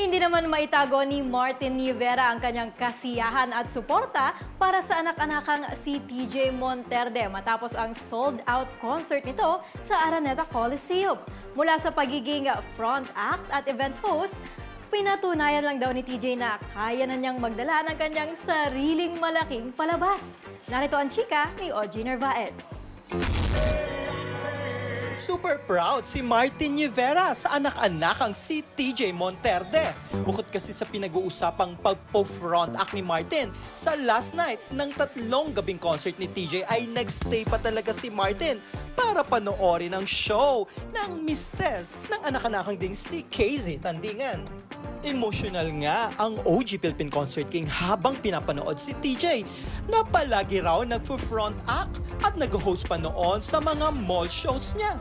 Hindi naman maitago ni Martin Rivera ang kanyang kasiyahan at suporta para sa anak-anakang si TJ Monterde matapos ang sold-out concert nito sa Araneta Coliseum. Mula sa pagiging front act at event host, pinatunayan lang daw ni TJ na kaya na niyang magdala ng kanyang sariling malaking palabas. Narito ang chika ni Ogie Narvaez. Super proud si Martin Rivera sa anak-anakang si TJ Monterde. Bukod kasi sa pinag-uusapang pagpo-front act ni Martin, sa last night ng 3 gabing concert ni TJ ay nagstay pa talaga si Martin para panoorin ang show ng mister ng anak-anakang ding si KZ Tandingan. Emotional nga ang OG Philippine Concert King habang pinapanood si TJ na palagi raw nagpo-front act at nag-host pa noon sa mga mall shows niya.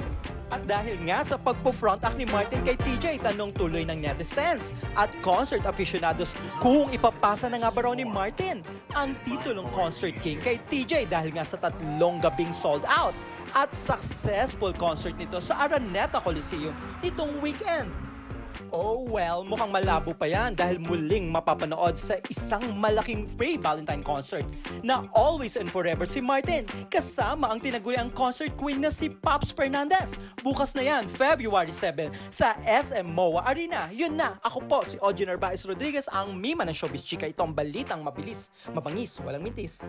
At dahil nga sa pagpo-front act ni Martin kay TJ, tanong tuloy ng netizens at concert aficionados kung ipapasa na nga ba raw ni Martin ang titulong Concert King kay TJ dahil nga sa 3 gabing sold out at successful concert nito sa Araneta Coliseum nitong weekend. Oh well, mukhang malabo pa yan dahil muling mapapanood sa isang malaking free Valentine concert na always and forever si Martin kasama ang tinaguriang concert queen na si Pops Fernandez. Bukas na yan, February 7 sa SM MOA Arena. Yun na, ako po si Ogie Narvaez Rodriguez, ang mima ng showbiz chika. Itong balitang mabilis, mabangis, walang mintis.